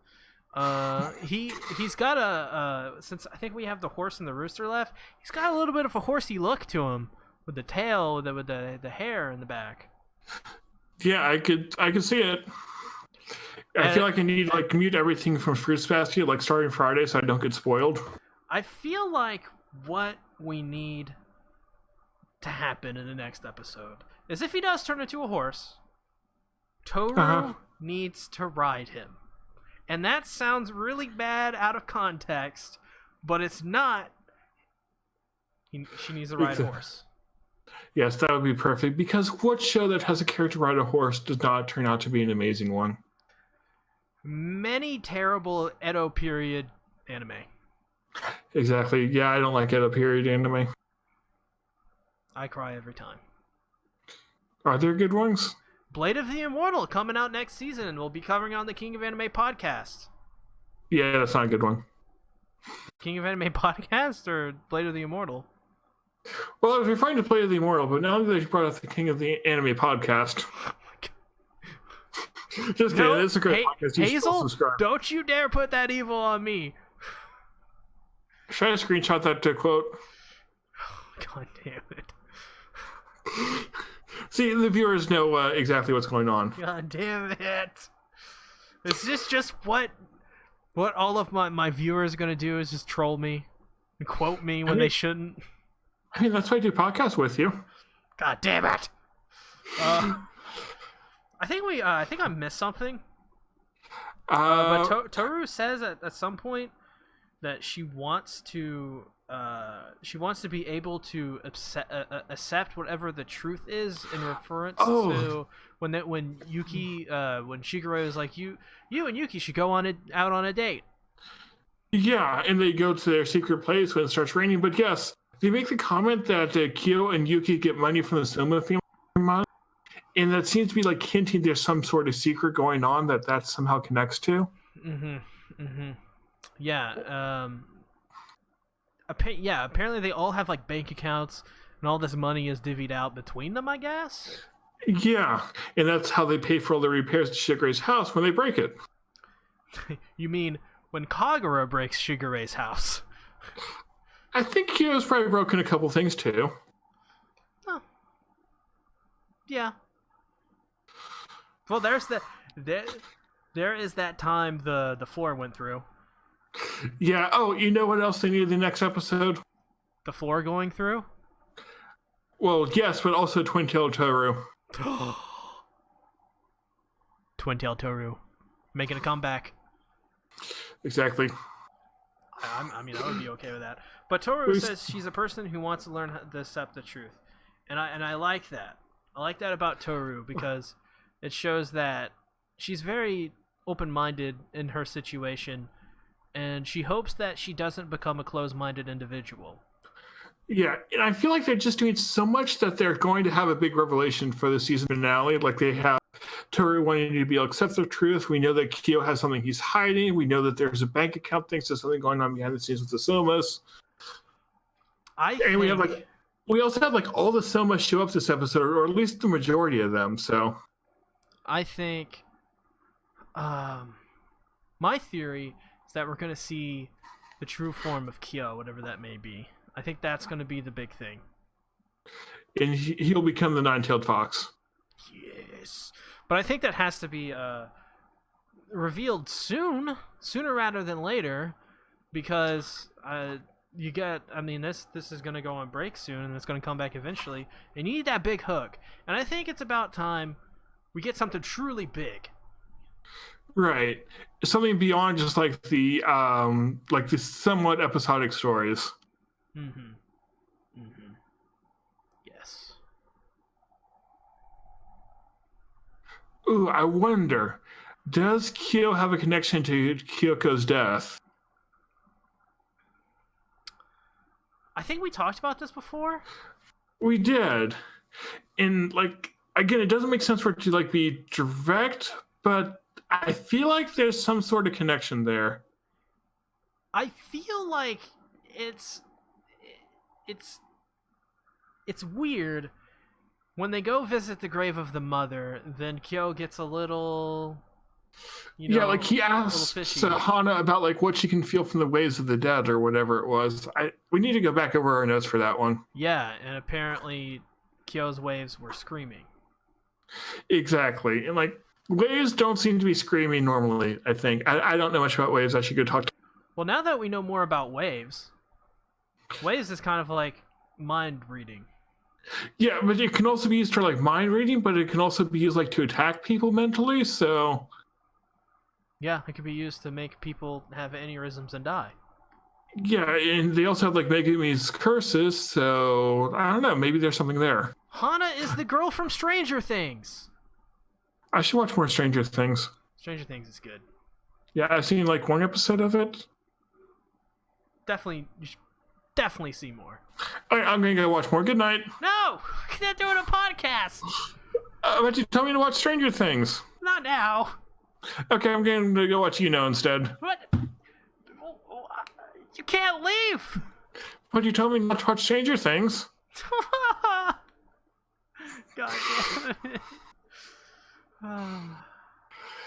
He's got since I think we have the horse and the rooster left, he's got a little bit of a horsey look to him with the tail, with the hair in the back. Yeah, I could see it. I feel like I need to mute everything from Fruits Basket starting Friday so I don't get spoiled. I feel like what we need to happen in the next episode is if he does turn into a horse, Tohru needs to ride him. And that sounds really bad out of context, but it's not. She needs to ride a horse. Yes, that would be perfect, because what show that has a character ride a horse does not turn out to be an amazing one? Many terrible Edo period anime. Exactly. Yeah, I don't like Edo period anime. I cry every time. Are there good ones? Blade of the Immortal coming out next season, and we'll be covering on the King of Anime podcast. Yeah, that's not a good one. King of Anime podcast or Blade of the Immortal? Well, I was referring to Blade of the Immortal, but now that you brought up the King of the Anime podcast. Just kidding. It's a great podcast. Hazel, don't you dare put that evil on me. Should I screenshot that to quote? God damn it. See, the viewers know exactly what's going on. God damn it. Is this just what all of my viewers are going to do, is just troll me and quote me when they shouldn't? I mean, that's why I do podcasts with you. God damn it. I think I missed something. But Tohru says at some point that she wants to be able to accept whatever the truth is in reference to when Yuki when Shigure is like, you and Yuki should go out on a date. Yeah, and they go to their secret place when it starts raining. But yes, they make the comment that Kyo and Yuki get money from the Soma family, and that seems to be hinting there's some sort of secret going on that somehow connects to. Yeah. Apparently they all have bank accounts, and all this money is divvied out between them, I guess. Yeah, and that's how they pay for all the repairs to Shigure's house when they break it. You mean when Kagura breaks Shigure's house? I think Kyo's probably broken a couple things too. Oh. Yeah. Well, there is that time the floor went through. Yeah. Oh, you know what else they need in the next episode? The floor going through? Well, yes, but also Twin-tailed Tohru. Twin-tailed Tohru. Making a comeback. Exactly. I mean, I would be okay with that. But Tohru says she's a person who wants to learn how to accept the truth. And I like that. I like that about Tohru, because it shows that she's very open-minded in her situation, and she hopes that she doesn't become a closed-minded individual. Yeah, and I feel like they're just doing so much that they're going to have a big revelation for the season finale. They have Tohru wanting to be able to accept the truth. We know that Kyo has something he's hiding. We know that there's a bank account thing, so something going on behind the scenes with the Somas. We have We also had like all the Soma show up this episode, or at least the majority of them. So I think, my theory is that we're going to see the true form of Kyo, whatever that may be. I think that's going to be the big thing. and he'll become the nine-tailed fox. Yes. But I think that has to be revealed sooner rather than later, because you get, I mean, this is going to go on break soon, and it's going to come back eventually. And you need that big hook. And I think it's about time we get something truly big. Right. Something beyond just like the somewhat episodic stories. Mm-hmm. Mm-hmm. Yes. Ooh, I wonder, does Kyo have a connection to Kyoko's death? I think we talked about this before. We did. And like, again, it doesn't make sense for it to like be direct, but I feel like there's some sort of connection there. I feel like it's weird when they go visit the grave of the mother. Then Kyo gets a little, yeah, like he asks Hana about like what she can feel from the waves of the dead or whatever it was. We need to go back over our notes for that one. Yeah, and apparently Kyo's waves were screaming. Exactly, and like waves don't seem to be screaming normally. I think I don't know much about waves. I should go talk to. Well, now that we know more about waves is kind of like mind reading. Yeah, but it can also be used for like mind reading, but it can also be used like to attack people mentally. So yeah, it could be used to make people have aneurysms and die. Yeah, and they also have like Megumi's curses, so I don't know, maybe there's something there. Hana is the girl from Stranger Things. I should watch more Stranger Things. Stranger Things is good. Yeah, I've seen like one episode of it. You should definitely see more. All right, I'm gonna go watch more. Good night. No, they're doing a podcast. But you tell me to watch Stranger Things. Not now. Okay, I'm gonna go watch instead. What? You can't leave. But you told me not to watch Stranger Things. God damn it.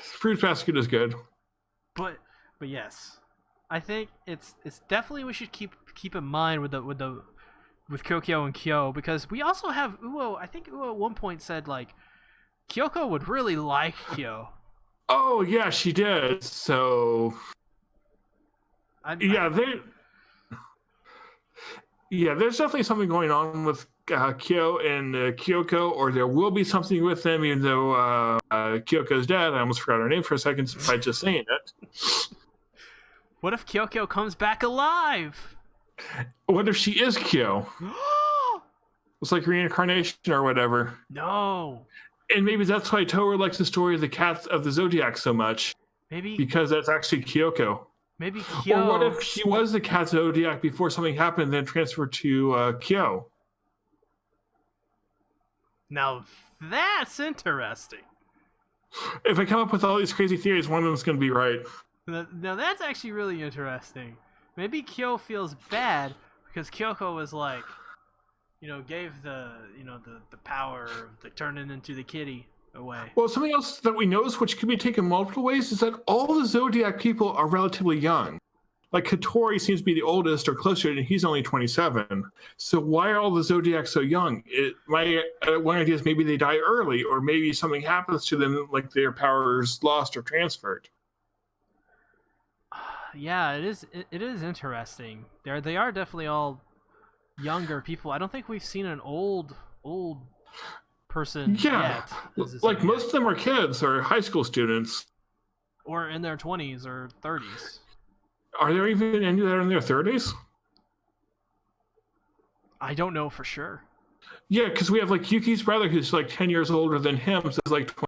Fruit Basket is good. But yes, I think it's definitely we should keep in mind with Kyokyo and Kyo, because we also have Uo. I think Uo at one point said like Kyoko would really like Kyo. Oh yeah, she did. So there's definitely something going on with Kyo and Kyoko, or there will be something with them, even though Kyoko's dead. I almost forgot her name for a second by just saying it. What if Kyoko comes back alive? What if she is Kyo? It's like reincarnation or whatever. No. And maybe that's why Tohru likes the story of the cats of the Zodiac so much. Maybe because that's actually Kyoko. Maybe Kyo. Or what if she was the cat Zodiac before something happened and then transferred to Kyo? Now that's interesting. If I come up with all these crazy theories, one of them's going to be right. Now that's actually really interesting. Maybe Kyo feels bad because Kyoko was like, gave the power of the turning into the kitty away. Well, something else that we notice, which could be taken multiple ways, is that all the Zodiac people are relatively young. Like Hattori seems to be the oldest or closer, and he's only 27. So why are all the Zodiacs so young? One idea is maybe they die early, or maybe something happens to them, like their powers lost or transferred. Yeah, it is interesting. They are definitely all younger people. I don't think we've seen an old person yet. Like most of them are kids or high school students. Or in their 20s or 30s. Are there even any that are in their 30s? I don't know for sure. Yeah, because we have like Yuki's brother who's like 10 years older than him, so it's like 20.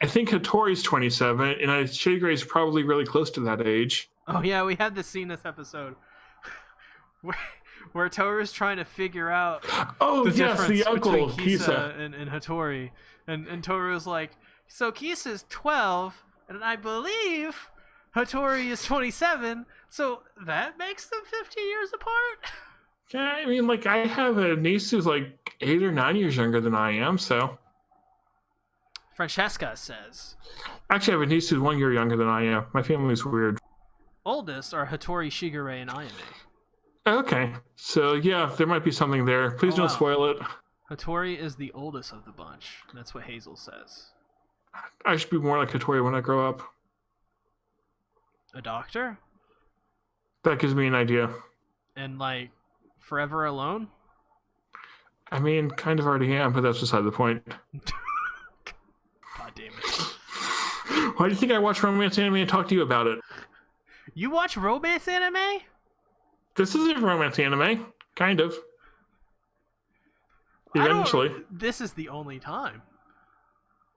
I think Hattori's 27, and Shigeru's probably really close to that age. Oh yeah, we had this scene this episode where Tohru's trying to figure out the difference between Kisa and Hattori. And Tohru's like, so Kisa's 12, and I believe Hattori is 27, so that makes them 15 years apart? Yeah, I mean, like, I have a niece who's like 8 or 9 years younger than I am, so. Francesca says, Actually, I have a niece who's 1 year younger than I am. My family's weird. oldest are Hattori, Shigure, and Ayame. Okay, so yeah, there might be something there. Please don't spoil it. Hattori is the oldest of the bunch. That's what Hazel says. I should be more like Hattori when I grow up. A doctor? That gives me an idea. And, like, forever alone? I mean, kind of already am, but that's beside the point. God damn it. Why do you think I watch romance anime and talk to you about it? You watch romance anime? This is a romance anime. Kind of. Eventually. This is the only time.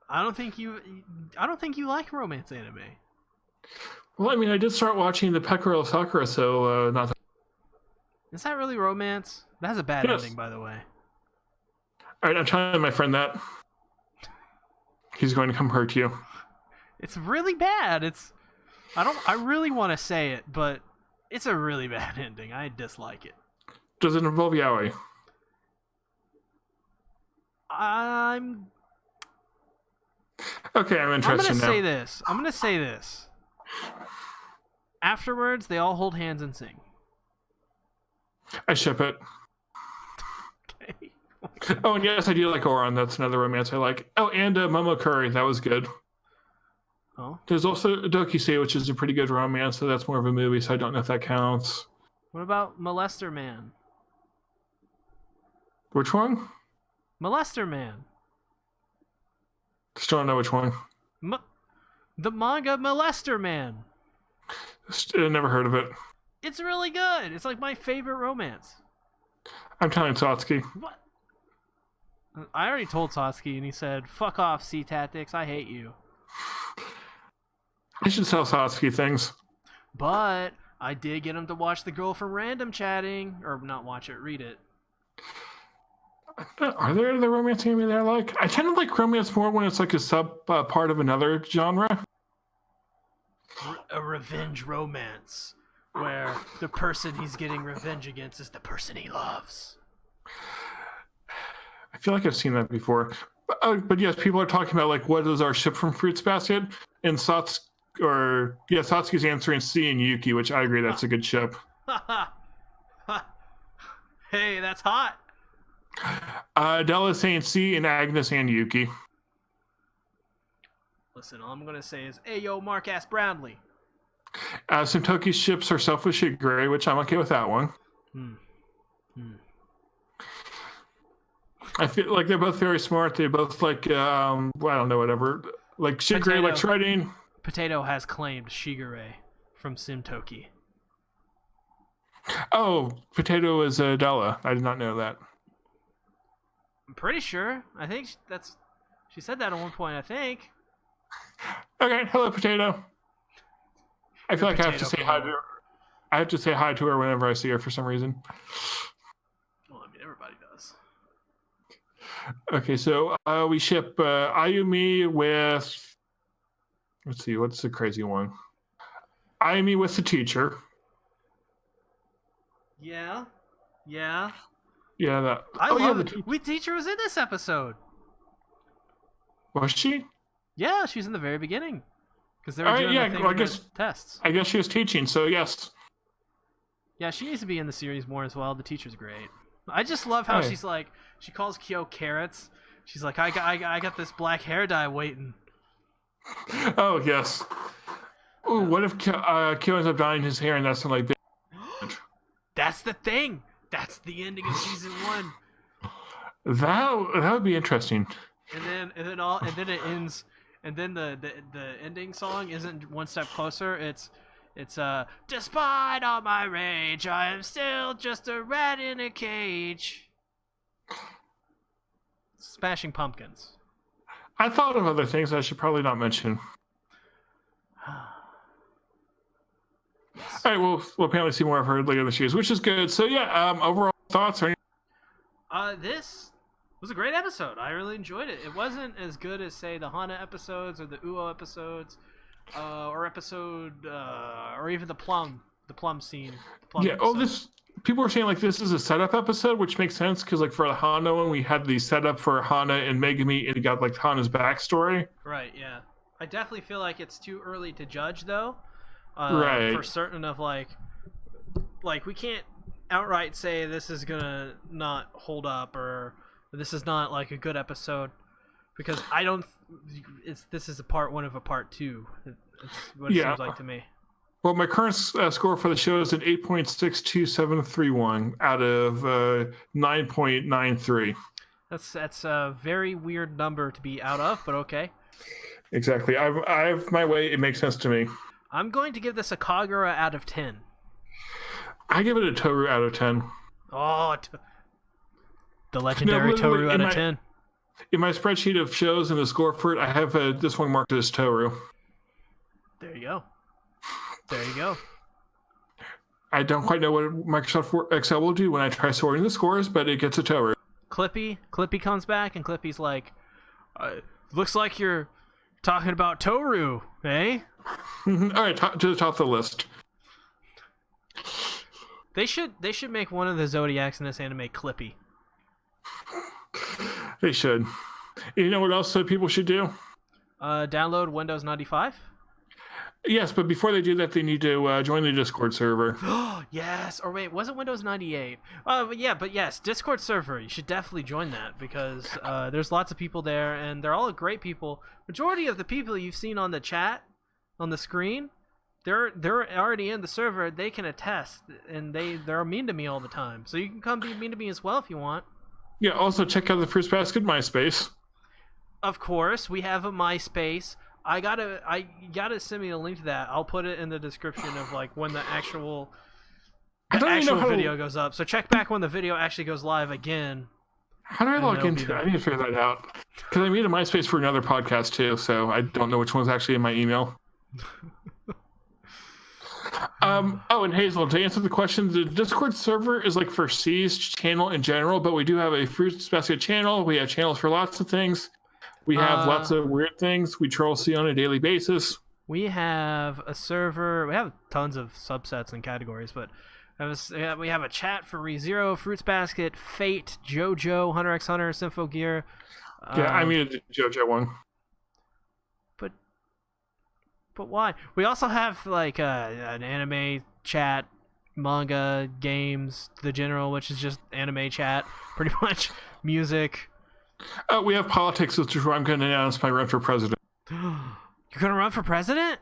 I don't think you like romance anime. Well, I mean, I did start watching the Pekka Sakura, so not that. Is that really romance? That has a bad ending, by the way. Alright, I'm telling my friend that. He's going to come hurt you. It's really bad. I really want to say it, but it's a really bad ending. I dislike it. Does it involve yaoi? Okay, I'm interested now. I'm gonna say this. Afterwards, they all hold hands and sing. I ship it. Okay. Oh, and yes, I do like Oran. That's another romance I like. Oh, and Momo Curry. That was good. Oh. There's also Dokisei, which is a pretty good romance, so that's more of a movie, so I don't know if that counts. What about Molester Man? Which one? Molester Man. Still don't know which one. The manga Molester Man. Never heard of it. It's really good. It's like my favorite romance. I'm telling Satsuki. What? I already told Satsuki, and he said, "Fuck off, Sea Tactics. I hate you." I should tell Satsuki things. But I did get him to watch The Girl from Random Chatting. Or not watch it, read it. Are there other romance anime that I like? I tend to like romance more when it's like a sub part of another genre. A revenge romance. Where the person he's getting revenge against is the person he loves. I feel like I've seen that before. But yes, people are talking about like what is our ship from Fruits Basket? And Satsuki's answering C and Yuki, which I agree that's a good ship. Hey, that's hot. Della saying C and Agnes and Yuki. Listen, all I'm gonna say is, "Hey, yo, Mark ass Brownlee." Suntoki's ships are selfish and gray, which I'm okay with that one. I feel like they're both very smart. They both like, I don't know, whatever. Like Shigure likes writing. Potato has claimed Shigure from Simtoki. Oh, Potato is Della. I did not know that. I'm pretty sure. I think she said that at one point, I think. Okay, hello, Potato. I feel like I have to say hi to her. I have to say hi to her whenever I see her for some reason. Well, I mean, everybody does. Okay, so we ship Ayumi with... Let's see, what's the crazy one? Ayumi with the teacher. Yeah. Yeah, that... I love it. Teacher was in this episode. Was she? Yeah, she's in the very beginning. Because they were doing tests. I guess she was teaching, so yes. Yeah, she needs to be in the series more as well. The teacher's great. I just love how she's like, she calls Kyo carrots. She's like, I got this black hair dye waiting. Oh, yes. Ooh, what if Kyo ends up dyeing his hair and that's like... That's the thing. That's the ending of season 1. That would be interesting. And then it ends... And then the ending song isn't One Step Closer. It's despite all my rage, I am still just a rat in a cage. Smashing Pumpkins. I thought of other things I should probably not mention. All right, we'll apparently see more of her later this year, which is good. So yeah, overall thoughts are. This was a great episode. I really enjoyed it. It wasn't as good as, say, the Hana episodes or the Uo episodes, or even the plum scene. Yeah. Oh, this people were saying like this is a setup episode, which makes sense because like for the Hana one, we had the setup for Hana and Megami, and you got like Hana's backstory. Right. Yeah. I definitely feel like it's too early to judge though. Right. For certain of like we can't outright say this is gonna not hold up or this is not like a good episode because I don't. This is a part 1 of a part 2. It's what it seems like to me. Well, my current score for the show is an 8.62731 out of 9.93. That's a very weird number to be out of, but okay. Exactly. I have my way. It makes sense to me. I'm going to give this a Kagura out of 10. I give it a Tohru out of 10. Oh, the legendary Tohru out of 10. In my spreadsheet of shows and the score for it, I have this one marked as Tohru. There you go. There you go. I don't quite know what Microsoft Excel will do when I try sorting the scores, but it gets a Tohru. Clippy comes back, and Clippy's like, looks like you're talking about Tohru, eh? All right, to the top of the list. They should make one of the Zodiacs in this anime Clippy. They should. You know what else people should do? Download Windows 95. Yes, but before they do that, they need to join the Discord server. Yes, or wait, was it Windows 98? But yes, Discord server. You should definitely join that because there's lots of people there, and they're all great people. Majority of the people you've seen on the chat, on the screen, they're already in the server. They can attest, and they're mean to me all the time. So you can come be mean to me as well if you want. Yeah. Also, check out the Fruits Basket MySpace. Of course, we have a MySpace. You gotta send me a link to that. I'll put it in the description of like when the actual video goes up. So check back when the video actually goes live again. How do I log into it? I need to figure that out. Because I made a MySpace for another podcast too, so I don't know which one's actually in my email. And Hazel, to answer the question, the Discord server is like for C's channel in general, but we do have a Fruits Basket channel. We have channels for lots of things. We have lots of weird things. We troll C on a daily basis. We have a server. We have tons of subsets and categories, but we have a chat for ReZero, Fruits Basket, Fate, JoJo, Hunter x Hunter, Symphogear. Yeah, I mean the JoJo one. But why? We also have like an anime chat, manga, games, the general, which is just anime chat, pretty much, music. We have politics, which is where I'm going to announce my run for president. You're going to run for president?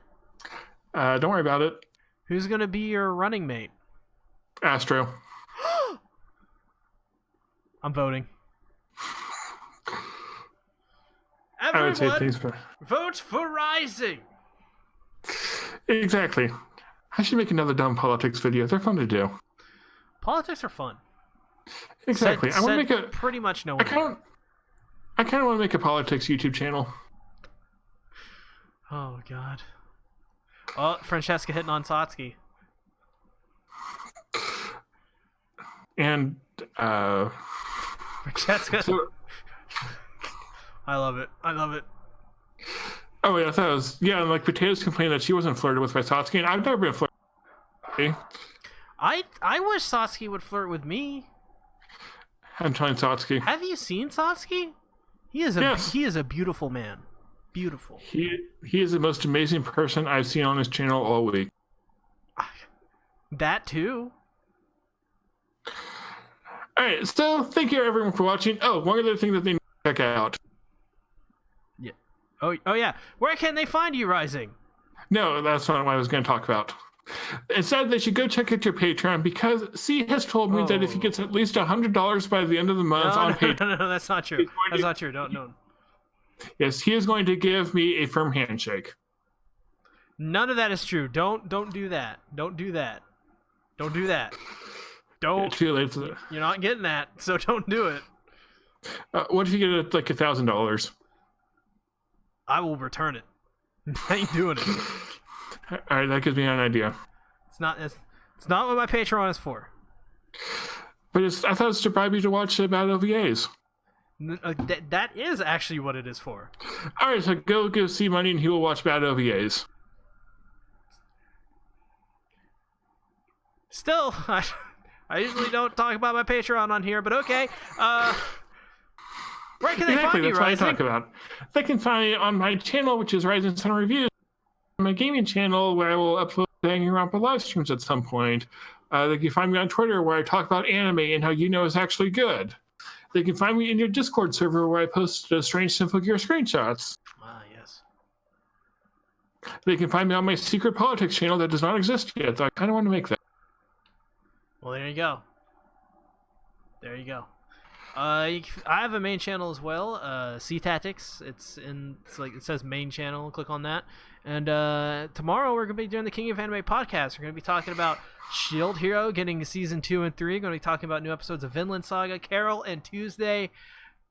Don't worry about it. Who's going to be your running mate? Astro. I'm voting. Everyone, I would say things for... vote for Rising! Exactly. I should make another dumb politics video. They're fun to do. Politics are fun. Exactly. I want to make a... Pretty much no one. I kind of want to make a politics YouTube channel. Oh, God. Oh, Francesca hitting on Satsuki. And, Francesca. I love it. I love it. Oh, yeah, I thought it was... Yeah, and like Potatoes complained that she wasn't flirted with by Satsuki, and I've never been flirted with. I wish Satsuki would flirt with me. I'm telling Satsuki. Have you seen Satsuki? He is a beautiful man. Beautiful. He is the most amazing person I've seen on his channel all week. That too. All right, so thank you everyone for watching. Oh, one other thing that they need to check out. Yeah. Oh yeah. Where can they find you, Rising? No, that's not what I was going to talk about. Instead, they should go check out your Patreon because C has told me that if he gets at least $100 by the end of the month on Patreon... No, that's not true. That's not true. Don't. Yes, he is going to give me a firm handshake. None of that is true. Don't do that. Don't do that. Don't do that. Don't. It's too late for that. You're not getting that, so don't do it. What if you get like $1,000? I will return it. I ain't doing it. All right, that gives me an idea. It's not what my Patreon is for. But I thought it's to bribe you to watch bad OVAs. That is actually what it is for. All right, so go give C money and he will watch bad OVAs. Still, I usually don't talk about my Patreon on here, but okay. Where can they find you, that's what I Rising? talk about. They can find me on my channel, which is Rising Sun Reviews, my gaming channel, where I will upload Hanging Around for live streams at some point. They can find me on Twitter, where I talk about anime and how is actually good. They can find me in your Discord server, where I post strange Simple Gear screenshots. Ah, yes. They can find me on my secret politics channel that does not exist yet, so I kind of want to make that. Well, there you go. There you go. I have a main channel as well, Sea Tactics. It's like it says main channel. Click on that. And tomorrow we're gonna be doing the King of Anime podcast. We're gonna be talking about Shield Hero getting season 2 and 3. Gonna be talking about new episodes of Vinland Saga, Carol, and Tuesday.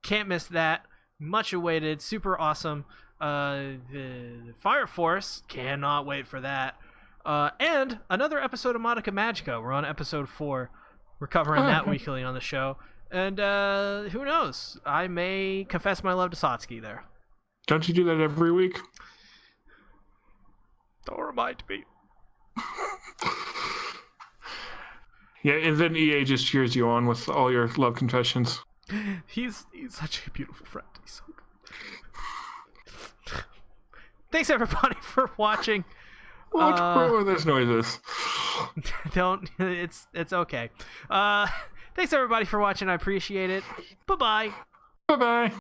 Can't miss that. Much awaited. Super awesome. Fire Force. Cannot wait for that. And another episode of Madoka Magica. We're on episode 4. We're covering that weekly on the show. And who knows? I may confess my love to Satsuki there. Don't you do that every week? Don't remind me. Yeah, and then EA just cheers you on with all your love confessions. He's such a beautiful friend. He's so good. Thanks everybody for watching. Oh, there's noises. Don't. It's okay. Thanks everybody for watching. I appreciate it. Bye-bye. Bye-bye.